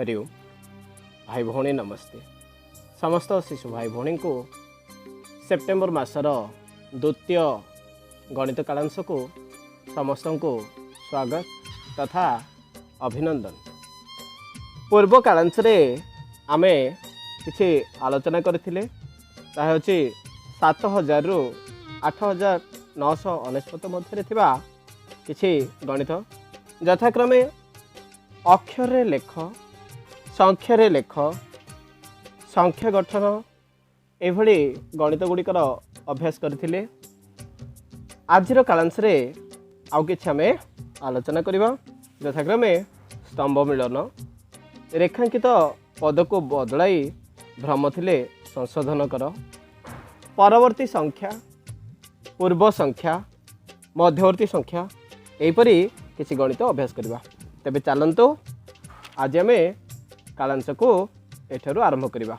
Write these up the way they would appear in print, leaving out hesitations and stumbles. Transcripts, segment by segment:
हरि ओम भाई भौणी नमस्ते। समस्त शिशु भाई भौणी को सेप्टेम्बर मासर द्वितीय गणित कालांश को समस्त को स्वागत तथा अभिनंदन। पूर्व कालांश रे आमे किछि आलोचना करथिले ताहा होछि 7000 रु 8999 मध्य थिबा किछि गणित यथाक्रमे अक्षर लेख, संख्यारे लेख, संख्या गठन एभली गणित गुड़िकर अभ्यास करथिले। आजिर कालांश रे आउ किछि आमे आलोचना करिबा यथाक्रमे स्तंभ मिलन, रेखांकित पद को बदलाई भ्रम थिले संशोधन कर, परवर्ती संख्या, पूर्व संख्या, मध्यवर्ती संख्या एपरी किछि गणित अभ्यास करिबा। तेबे चलंतु आज आमे कालांश को एठारु आरंभ करिबा।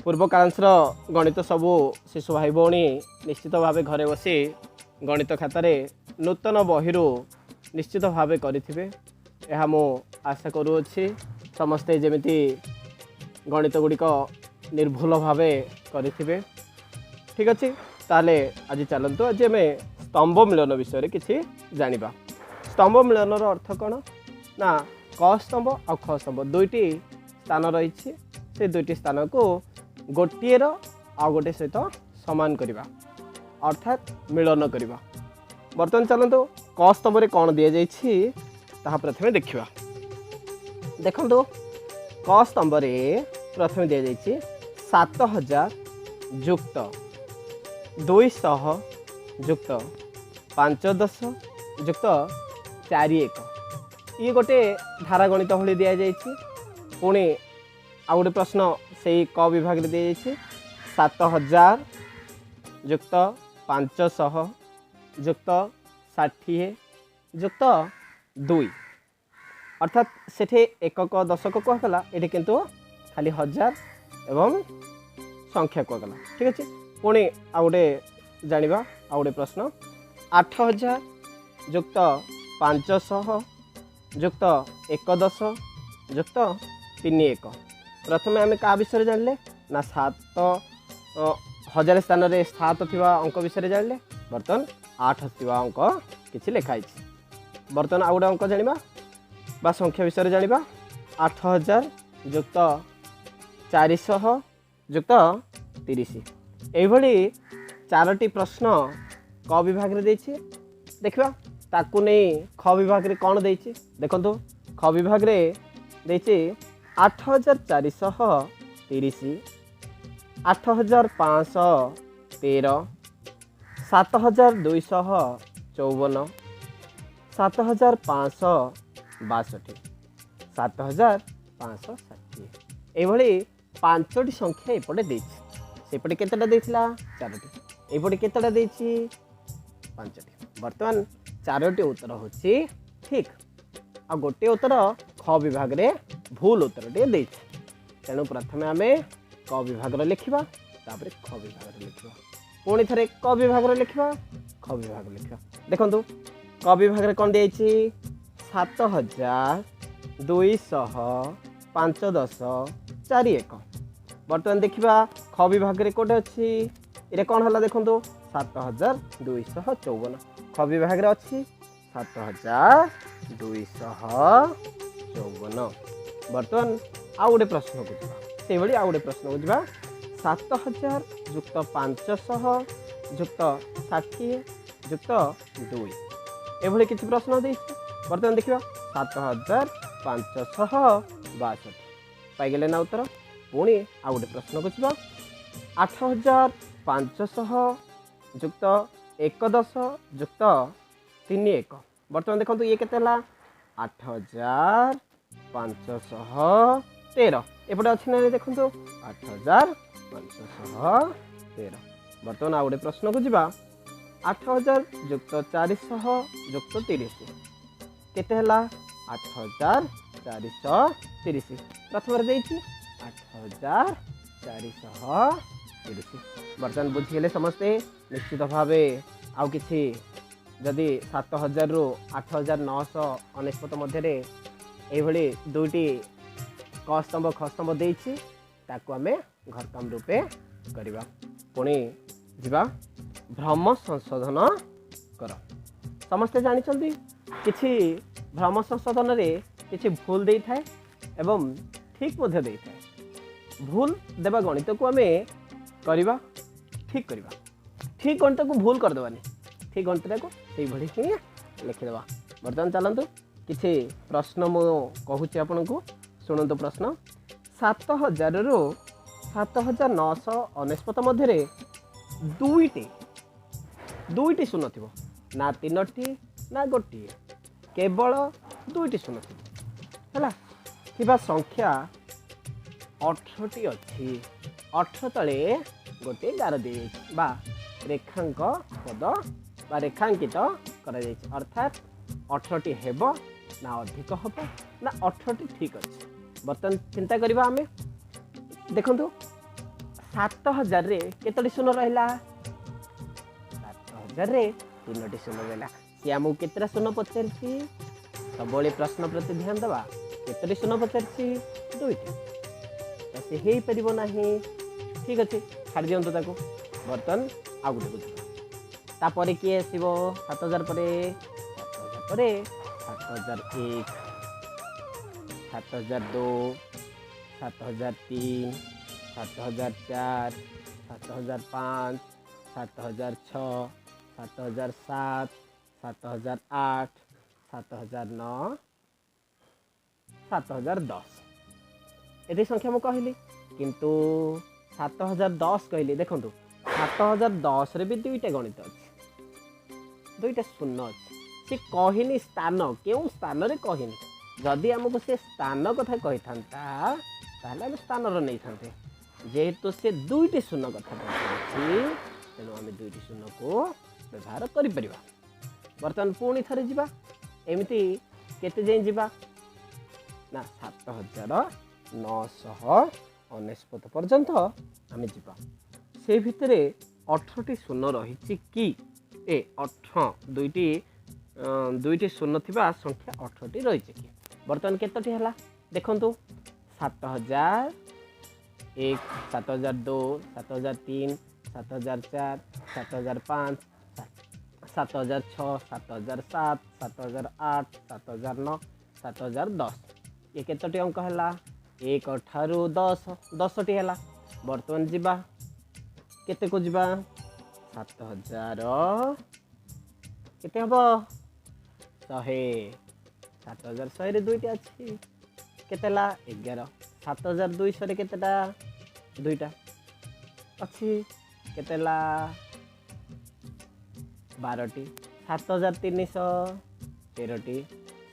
पूर्व कालांशर गणित सबू शिशु भाई भौणी निश्चित भावे घरे बसी गणित खातारे नूतन बहिरू निश्चित भावे करिथिबे एहा मो आशा करूछि। समस्ते जेमिति गणित गुड़िक निर्भुल भावे करिथिबे। ठीक अछि, ताले आज चलंतु आज आमे स्तंभ मिलन विषय किछि जानिबा। स्तंभ मिलन अर्थ कौन ना क स्तंभ और ख स्तंभ दुईटी स्थान रही, से दुईटी स्थान को गोटे गोटे सहित समान करवा अर्थात मिलन करवा। बर्तमान चलते क स्तंभ रे कौन दि जाइछि ताहा प्रथमे देखिबा। देखंतु क स्तंभ रे प्रथमे दि जाइछि 7000 युक्त 200 युक्त 510 युक्त 41 ये गोटे धारा गणित भली दि जाइछि। पुणी आ गोटे प्रश्न से क विभाग रे दि जाइछि 7000 युक्त 500 युक्त 60 युक्त 2 अर्थात सेठे एकक दशक कहला, ये किंतु खाली हजार एवं संख्या कहला। ठीक अच्छे, पुणी आ गोटे जानिबा आ गोटे प्रश्न 8000 युक्त 500 युक्त 11 युक्त 31। प्रथमे आम क्या विषय जानले ना 7000 स्थान रे 7 थिबा अंक विषय जानले। बर्तन 8 थिबा अंक किछि लिखाई। बर्तन आ गोटे अंक जानिबा बा संख्या विषय जानिबा 8000 युक्त 400 युक्त 30। एभली 4टी प्रश्न क विभाग रे देछि। देखिबा ताकू नहीं ख विभाग रे कौन देछि। देखंतु ख विभाग रे देछि 8430, 8513, 7254, 7562, 7560 एभली 5टी संख्या एपटे देछि। सेपटे केतेटा देथिला 4टी, एपटे केतेटा देछि 5टी। बर्तमान 4टी उत्तर होछि ठीक आ गोटे उत्तर ख विभाग रे भूल उत्तर टे देछि। तेणु प्रथमे आमे क विभाग रे लिखिबा, तापर ख विभाग रे लिखिबा, पुणी थरे क विभाग रे लिखिबा, ख विभाग रे लिखिबा। देखंतु क विभाग रे कोन देछि 7000 200 510 41। बर्तमान देखिबा ख विभाग रे कोटे अछि, इरे कोन हला देखंतु 7254। ख विभाग रे अछि 7254। बर्तमान आ गोटे प्रश्न को जा से भली आ गोटे प्रश्न को जा 7000 युक्त 500 युक्त 60 युक्त 2 एभली किछि प्रश्न देछि। बर्तमान देखिबा 7562 पाई गेले ना उत्तर। पुणी आ गोटे प्रश्न को जा 8500 युक्त 11 युक्त 31। बर्तमान देखो ये केते 8513 एपटे अच्छी ना देखो 8513। बर्तमान आ गोटे प्रश्न को जा 8000 युक्त 400 युक्त 30 केते 8430। प्रथम 8430। बर्तमान बुझीगले समस्ते निश्चित भावे आउ किछि जदि 7000 रु 8999 मध्य दुईटी क स्तंभ ख स्तंभ देइछि ताकू आमे घरकाम रूपे करबा। पुणी जिबा भ्रम संशोधन कर। समस्ते जानिछन्ती किछि भ्रम संशोधन रे किछि भूल देई थाए एवं ठीक मध्य देई थाए। भूल देबा गणित को आमे करबा ठीक करबा, ठीक गणित को भूल कर देबानी, ठीक गणित को सेई भली ही लिखि देबा। वर्तमान चलंतु किछि प्रश्न मो कहूछि आपनकु सुनंतु। प्रश्न 7000 रु 7999 मध्य दुईटी शून्य थी ना तीनोटी ना गोटे केवल दुईटी शून्य थी है संख्या 18टी अच्छी 18 तले गोटे गार दी बा रेखांक पद बा रेखांकित कर अर्थात 18टी हेब ना अधिक हम ना 18टी ठीक अच्छे। बर्तमान चिंता करवा आमे देखंतु 7000 रे केतोटी शून्य रहिला 7000 रे तीनोटी शून्य रहिला। सी आमु केतरा शून्य पचारछि सब प्रश्न प्रति ध्यान दबा केतोटी शून्य पचारछि दुईटी तो से हेई परिबो नाही। ठीक अछि छाड़ दियंतु ताको। बर्तन आ गुटे बुझ तापरे किए आसीबो 7000 परे 7001 7002 7003 7004 7005 7006 7007 7008 7009 7010 ये संख्या मुझे कहली किंतु 7010 कहली। देखो 7010 रे भी दुईटा गणित अच्छे दुईटा शून्य अच्छे सी कहनी स्थान क्यों स्थान रे कहनी जदि आमको से स्थान कथा कही था आम स्थान नहीं था जेहेतु से दुईटी शून्य कथा कहती तेणु आम दुईटी शून्य को व्यवहार कर। बर्तमान पुणी थे जा एमती केते जाए जा ना 7999 पर्यंत आम जा से भितर 18टी शून्य रही कि ए 18 दुईटी शून्य थिबा संख्या 18टी रही कि बर्तमान केतोटी हला देखंतु 7001 7002 7003 7004 7005 7006 7007 7008 7009 7010 ये केतोटी अंक हला 1 ठारू 10 10टी हला। बर्तमान जिबा केते को जिबा 7000 केते हबो 100 7100 रे दुईटा अछि केतेला 11 7200 रे केतेटा दुईटा अछि केतेला 12टी 7300 13टी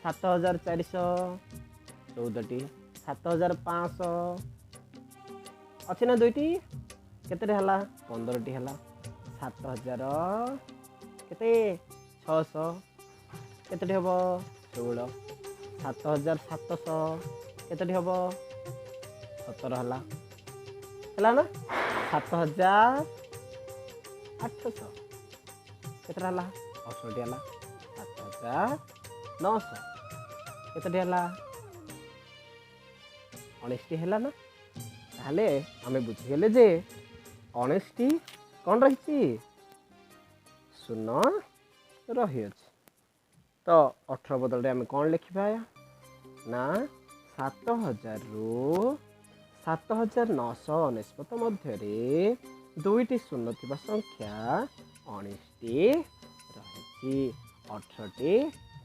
7400 14टी 7500 अच्छे ना दुईटी केते हला 15टी हला 7000 केते 600 केते हबो 16 7700 केते हबो 17 हला ना 7800 केते हला 68 हला 7900 केते हला 19टी हला ना ताले आमे बुझिगले जे 19टी कौन रही शून्य रही अछि तो 18 बदल आम कौन लिखा ना 7000 रु 7999 मध्य दुईटी शून्य थिबा संख्या 19टी रही 18टी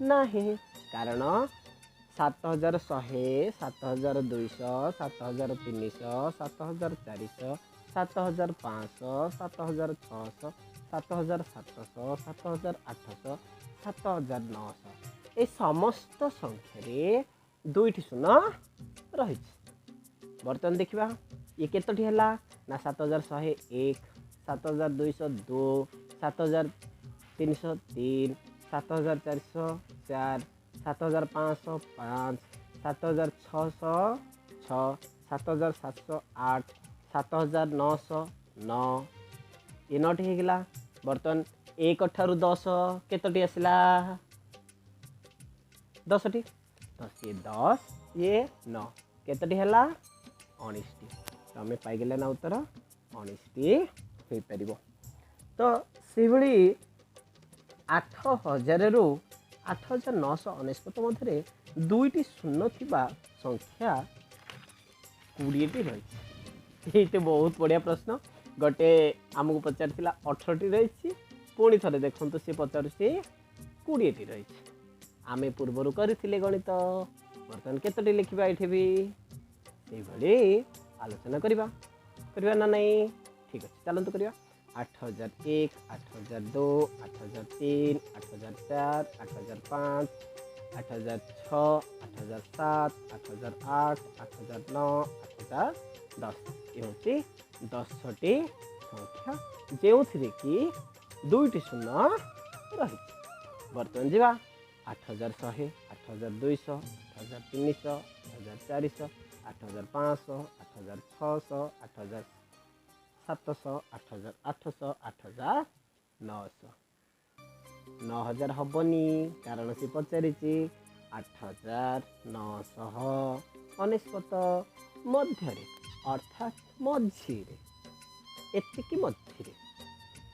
नहीं कारण 7100 7200 7300 7400 7500 7600 7700 7800 7900 ये समस्त संख्या दुईटी शून्य रही। बर्तमान देखा ये केतोटी हला ना 7101 7202 7303 7404 7505 7606 7708 7909 ये 9टी होगा। बर्तमान 1 ठारू 10 केतोटी आसला 10टी 10 ये 10 ये 9 केतटी हैला 19टी तो आम पाइगले ना उत्तर 19टी हो पार तो से भली 8000 रु 8999 मध्य दुईटी शून्य थिबा संख्या 20टी रही। ये बहुत बढ़िया प्रश्न गोटे आमको पचार 18टी रही पुणी थे देखो सी पचार 20टी रही आम पूर्वर करते गणित बर्तमान केतोटी लिखा ये भी से आलोचना करवा ना नहीं ठीक अच्छे चलते करवा 8001 8002 8003 8004 8005 8006 8007 8008 8009 8010 ये हूँ 10टी संख्या जो कि दुईटी शून्य रही। बर्तमान जावा 8100 8200 8300 8400 8500 8600 8700 8800 8900 9000 हबनी कारण सी पचारि 8999 मध्य अर्थात मझिरे एतिकी मझिरे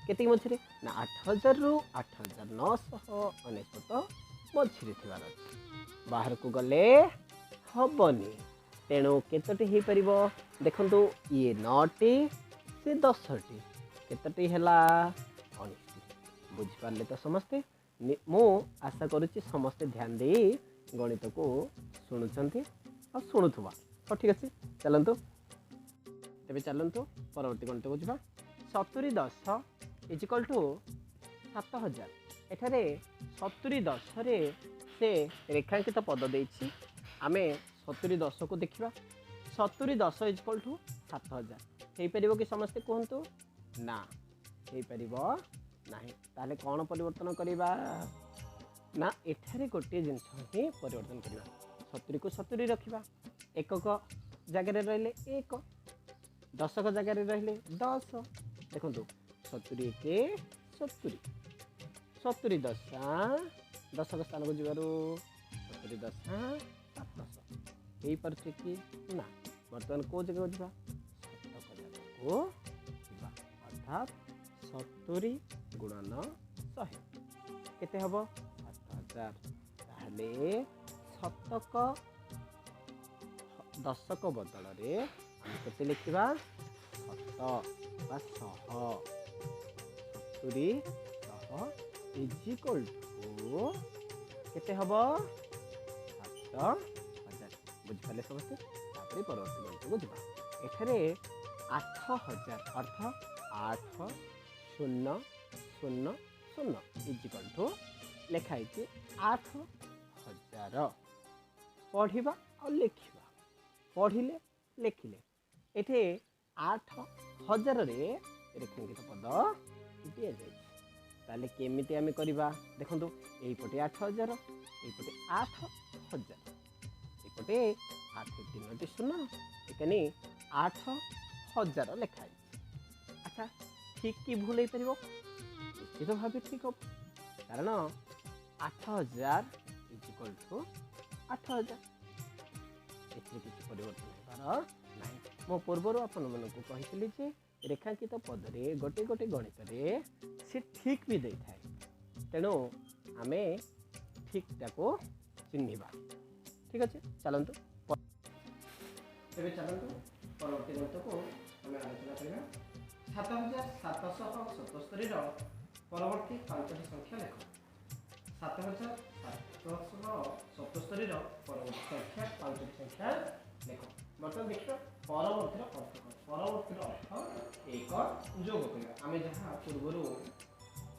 केतिकी मझिरे ना 8000 रु 8999 मझिरे थिबार अछि बाहर को गले हबनी तेणु केतोटी हो पार देखु ये 9टी से 10टी केतोटी हैला 19टी बुझिपारे तो समस्ते मु आशा करुच्ची समस्ते ध्यान दे गणित को शुणुंट और शुणुवा हाँ ठीक अच्छे चलतु तेरे चलतु परवर्ती गणित को जा 70 10 इजिकल टू 7000 एठारे 70 10 से रेखांकित पद देछि आमे 70 10 को देखा 70 10 इजिकल टू 7000 हो पार कि समस्ते कहतु ना हो पार ना ताले कौन परिवर्तन करवा ना एठारे गोटे जिनस ही परिवर्तन करवा 70 को 70 रखा एकक जगह रहिले 1 दशक जगह रहिले 10 देखो 70 के 70 70 दशा दशक स्थान को जीवार 70 दशा 700 हो पारे कि ना बर्तमान कौ जगह जा शतक जगह को अर्थात 70 गुणन 100 केते हबो 7000 ताहले शतक दशक बदल रे हम केते लिखिबा शत बा 100 70 इजिकल टू केते हबो 7000 बुझ पाले समझते तापरे परवर्ती गणित को जिबा एठारे 8000 अर्थ 8 0 0 0 इजिकल टू लिखाई 8000 पढ़ा और लिखा पढ़िले लिखिले एठे 8000 रेखांकित पद दि जाए केमिति आमे करबा देखंतु एइपटे 8000 एइपटे 8000 एइपटे 8 3 शून्य एकानी 8000 लिखाई अच्छा ठीक कि भूल हो पार निश्चित भाव ठीक हम कारण 8000 इजिकल टू 8000 किसी परिवर्तन होबार ना मो पूर्वर आपण मानक कही रेखांकित पदरे गोटे गोटे गणित सी ठीक भी दे थाए तेणु आम ठीकटा को चिन्हवा ठीक अच्छे चलतु तेरे चलतु परवर्ती गणित को आम आलोचना करवा 7777 परवर्ती 5टी संख्या लेख 7777 परवर्ती संख्या 5टी संख्या लेख बर्तमान देखिए परवर्ती अर्थ परवर्ती अर्थ एक जोग करवा आम जहाँ पूर्वर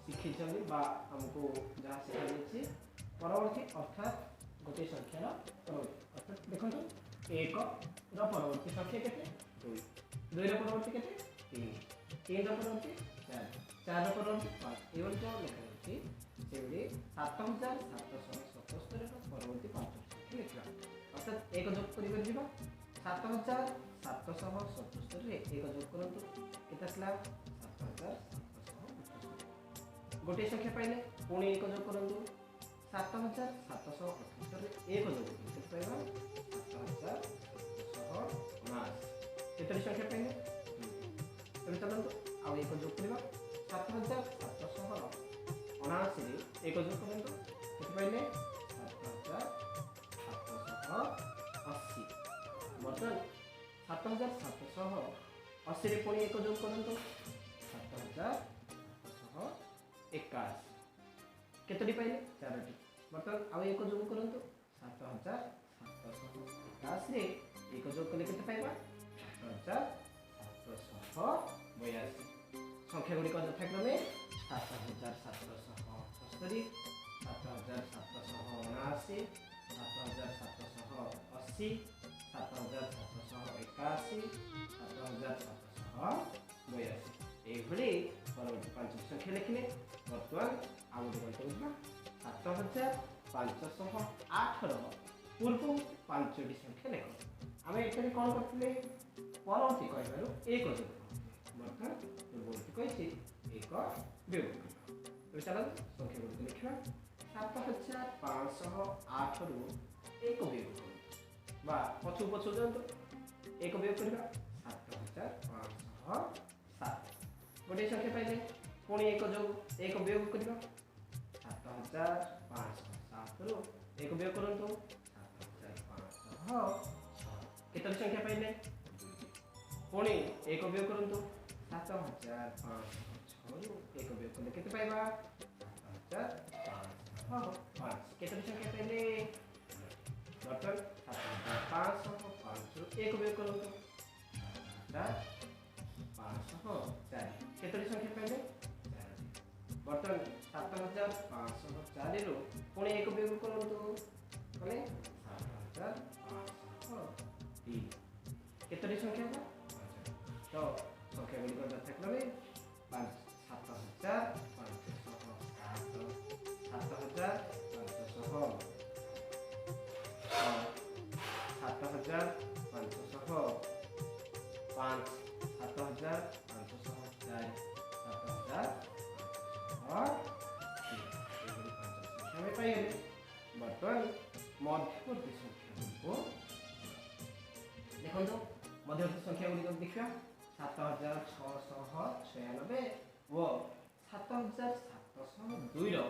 शिखी आमको जहाँ शिखाई परवर्ती अर्थात गोटे संख्यार परवर्ती अर्थात देखो एक परवर्ती संख्या के 2 परवर्ती के 3 परवर्ती 4 परवर्ती 5 एवं जो लिखा जाए से 7777 परवर्ती 5 संख्या लिखा अर्थात एक जोग कर 7777 एक जोग करूँ के 7777 गोटे संख्या पाइले पुणी एक जोग करूँ 7778 एक जोग पाइबा 7778 केतोटी संख्या पाइले तेरे चलନ୍ତୁ ଆଉ ଏକ ଯୋଗ କରିବା 7779 ରେ ଏକ ଯୋଗ କରନ୍ତୁ କେତେ ପାଇଲେ 7780 ବର୍ତ୍ତମାନ 7780 ରେ ପୁଣି ଏକ ଯୋଗ କରନ୍ତୁ 7781 केतोटी पाइले 4टी मतलब आउ एक जोग करंतु 7781 रे एक जोग कले केते पाइबा 7782 संख्या गुडी को यथाक्रमे 7778 7779 7780 7781 7782 এইভাবে পরবর্তী পাঁচ সংখ্যা লিখিলে বর্তমান ଆଉ ଗୋଟେ ଗଣିତ ବୁଝିବା 7508 ପୂର୍ବ ପାଞ୍ଚଟି ସଂଖ୍ୟା ଲେଖ ଆମେ ଏଠାରେ କ'ଣ କରିଥିଲେ ପରବର୍ତ୍ତୀ କହିବାରୁ ଏକ ଯୋଗ ବର୍ତ୍ତମାନ ପୂର୍ବବର୍ତ୍ତୀ କହିଛି ଏକ ବିୟୋଗ କରିବା ଚାଲନ୍ତୁ ସଂଖ୍ୟା ଗୁଡ଼ିକ ଲେଖିବା 7508 ରୁ ଏକ ବିୟୋଗ କରିବା ବା ପଛକୁ ପଛକୁ ଯାଆନ୍ତୁ ଏକ ବିୟୋଗ କରିବା 7507 गोटे संख्या पाइले पुणी एक जोग एक वियोग करबा 7507 रु एक वियोग करंतु 7506 केतरी संख्या पाइले पुणी एक वियोग करंतु 7506 रु एक वियोग करले केते पाइबा 7505 केतरी संख्या पाइले डॉक्टर 7505 रु एक वियोग करंतु 504 केतोटी संख्या पाइले 4 बर्तन 7504 रु पुणी एक वियोग करंतु कले 7503 केतोटी संख्या बा तो संख्या गुडी को यथाक्रमे बर्तमान मध्यवर्ती संख्या को देखो मध्यवर्ती संख्या गुडी देखा 7696 व 7702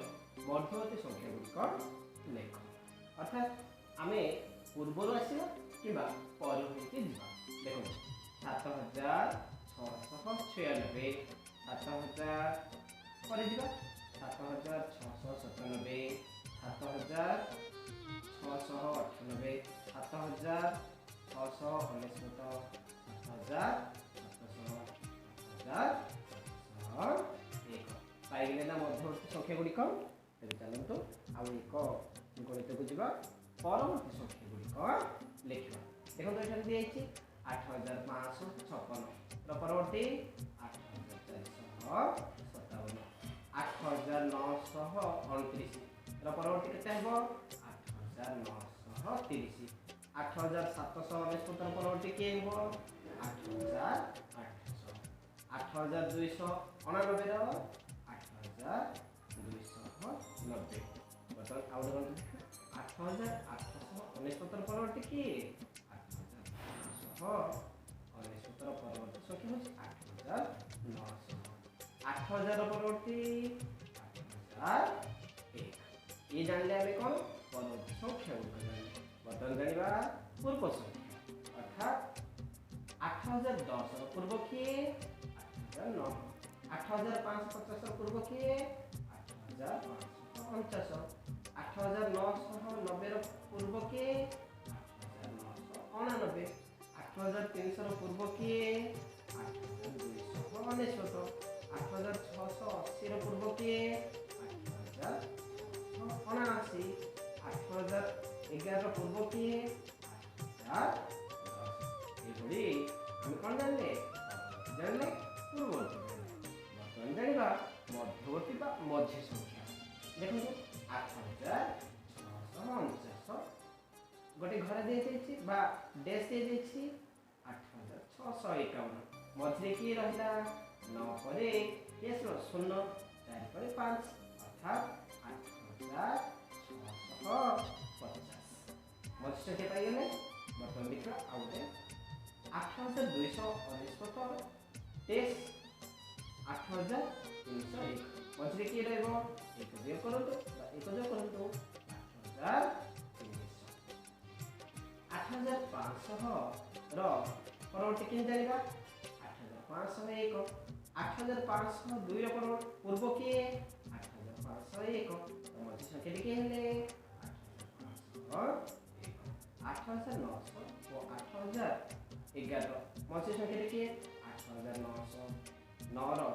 मध्यवर्ती संख्या गुडी लेख अर्थात आमे पूर्वर आसिबा किबा पर होइते दिबा देखो 7696 7000 पर दिबा 7697 7698 पाइले ना मध्यवर्ती संख्या गुडी कम तेरे चलंतु आ एक गणित को जीवा परवर्ती संख्या गुडी को लिखिबा देखो तो एठारे दिया छि 8556 र परवर्ती 8457 8929 र परवर्ती केते हेबो 8930 8799 र परवर्ती के हेबो 8800 8299 ର 8290 बर्तमान आउ गण 8819 परवर्ती की 8819 परवर्ती संख्या होछि 8900 परवर्ती 8001 ये जानले हमें कौन परवर्ती संख्या बर्तमान जानिबा पूर्व संख्या अर्थात 8010 पूर्व किए 8009 8550 पूर्व किए 8549 8990 पूर्व किए 8999 8300 पूर्व किए 8299 8680 पूर्व किए 8079 8011 पूर्व किए 8010 ये हम कौन जानले पूर्ववर्ती बर्तमान जानिबा मध्यवर्ती बा मध्य संख्या देखो 8649 गोटे घर दे देछि बा डैश दे देछि 8651 मध्य किए रहिला 9 परे केस रो 0 4 परे 5 अर्थात 8650 मध्य संख्या पाइले बर्तमान देखा आउटे 8299 टेस्ट 8301 मझे किए रहा एक जोग करूँ एक जोग करूँ 8500 परवर्ती कि जाना 8501 8502 पूर्व किए 8501 तो मझी संख्या किए 8900 और 8011 मझी संख्या किए 8909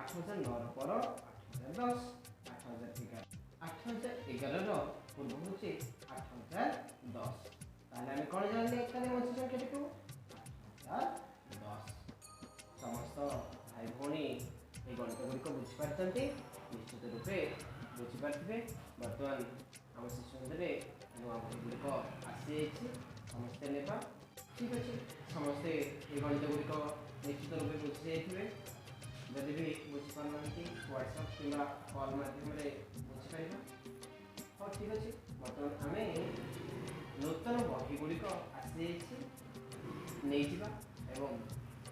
8009 पर 8010 8011 पूर्व हूँ 8010 ताहले कौन जानले मझी संख्या को 8010 समस्त भाई भौणी ये गणित गुड़िक बुझीपारे निश्चित रूपे बुझीपारे बर्तमान आम शिशु मंदिर नुआ बही गुड़िक आसी समस्ते नेबा ठीक अच्छे समस्ते ये गणित गुड़िक निश्चित रूपे बुझी जाइए जदि भी बुझीपार व्हाट्सएप कि कॉल मध्यम बुझीपर हाँ ठीक अच्छे बर्तमान आम नूतन बही गुड़िक आसी नहीं जा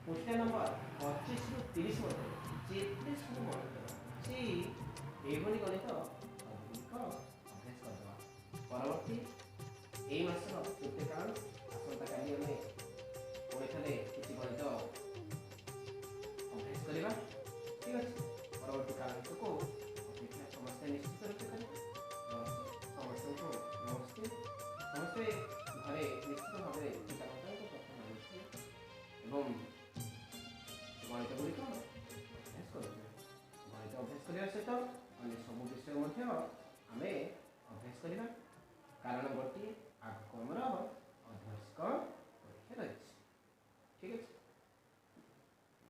पृष्ठा नंबर 25 ରୁ 30 मध्य जिते सब गणित अच्छी ये गणित गुड़िक अभ्यास करदे परवर्ती यही मासर तृतीय कारण आसंता काली आम पुणी थे किसी गणित अभ्यास करवा ठीक अच्छे परवर्ती कारण को अपेक्षा समस्या निश्चित रूप करें समस्त को नमस्ते समस्ते घरे निश्चित भाव पिता एवं गणित गुड़िक अभ्यास करेंगे गणित अभ्यास करने सहित अन्य सब विषय आम अभ्यास करवा कारण गोटे आगक आमर अभ्यास